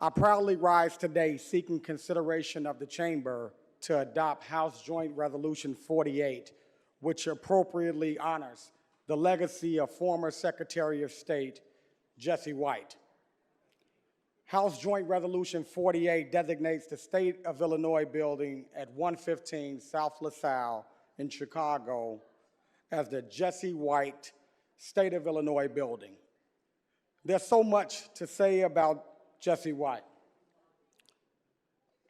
I proudly rise today seeking consideration of the Chamber to adopt House Joint Resolution 48, which appropriately honors the legacy of former Secretary of State Jessie White. House Joint Resolution 48 designates the State of Illinois building at 115 South LaSalle in Chicago as the Jessie White State of Illinois building. There's so much to say about Jessie White.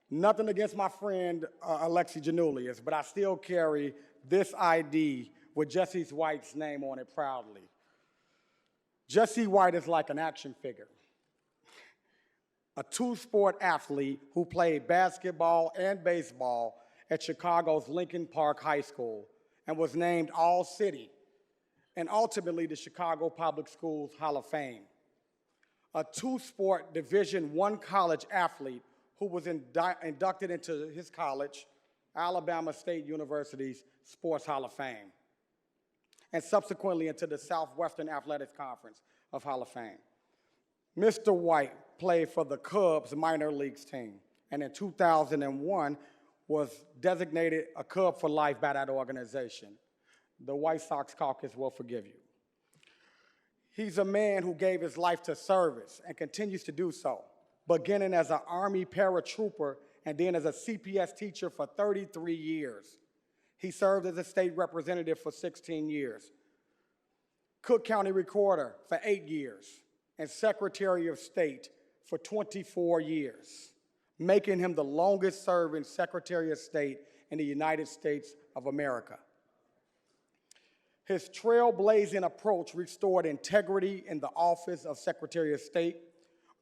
Nothing against my friend Alexi Janulius, but I still carry this ID with Jessie White's name on it proudly. Jessie White is like an action figure, a two-sport athlete who played basketball and baseball at Chicago's Lincoln Park High School and was named All-City and ultimately the Chicago Public Schools Hall of Fame. A two-sport Division I college athlete who was inducted into his college, Alabama State University's Sports Hall of Fame, and subsequently into the Southwestern Athletics Conference of Hall of Fame. Mr. White played for the Cubs minor leagues team, and in 2001 was designated a Cub for life by that organization. The White Sox caucus will forgive you. He's a man who gave his life to service and continues to do so, beginning as an Army paratrooper and then as a CPS teacher for 33 years. He served as a state representative for 16 years, Cook County Recorder for 8 years, and Secretary of State for 24 years, making him the longest-serving Secretary of State in the United States of America. His trailblazing approach restored integrity in the office of Secretary of State,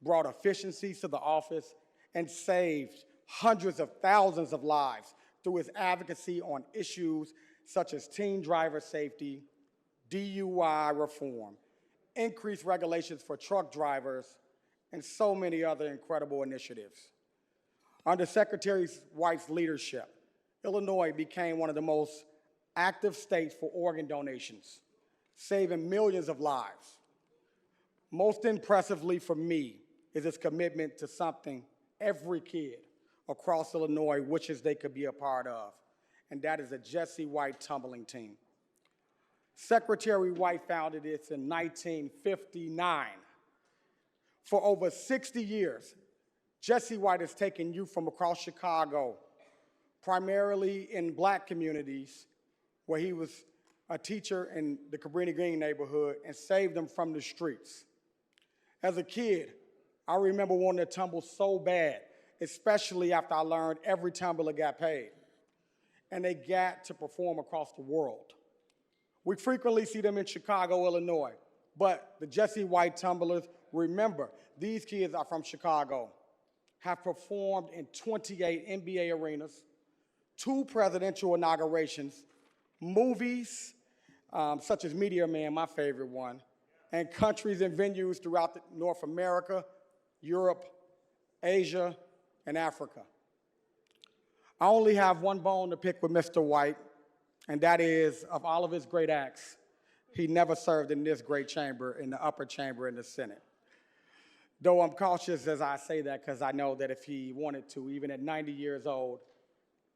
brought efficiencies to the office, and saved hundreds of thousands of lives through his advocacy on issues such as teen driver safety, DUI reform, increased regulations for truck drivers, and so many other incredible initiatives. Under Secretary White's leadership, Illinois became one of the most active states for organ donations, saving millions of lives. Most impressively for me is his commitment to something every kid across Illinois wishes they could be a part of, and that is a Jessie White tumbling team. Secretary White founded it in 1959. For over 60 years, Jessie White has taken youth from across Chicago, primarily in Black communities, where he was a teacher in the Cabrini Green neighborhood, and saved them from the streets. As a kid, I remember wanting to tumble so bad, especially after I learned every tumbler got paid, and they got to perform across the world. We frequently see them in Chicago, Illinois, but the Jessie White tumblers, remember, these kids are from Chicago, have performed in 28 NBA arenas, 2 presidential inaugurations, movies, such as Meteor Man, my favorite one, and countries and venues throughout North America, Europe, Asia, and Africa. I only have one bone to pick with Mr. White, and that is, of all of his great acts, he never served in this great chamber, in the upper chamber in the Senate. Though I'm cautious as I say that, because I know that if he wanted to, even at 90 years old,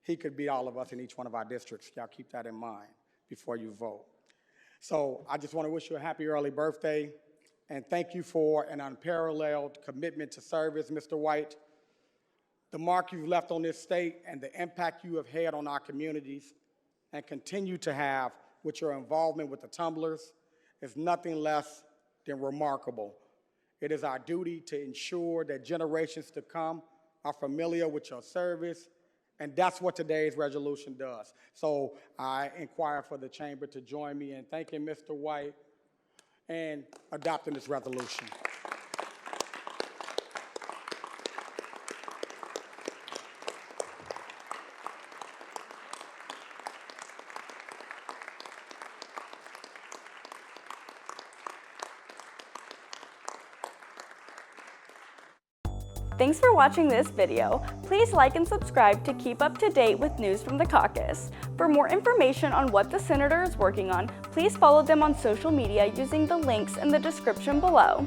he could beat all of us in each one of our districts. Y'all keep that in mind before you vote. So I just want to wish you a happy early birthday, and thank you for an unparalleled commitment to service, Mr. White. The mark you've left on this state and the impact you have had on our communities and continue to have with your involvement with the tumblers is nothing less than remarkable. It is our duty to ensure that generations to come are familiar with your service, and that's what today's resolution does. So I inquire for the chamber to join me in thanking Mr. White and adopting this resolution. Thanks for watching this video. Please like and subscribe to keep up to date with news from the caucus. For more information on what the senator is working on, please follow them on social media using the links in the description below.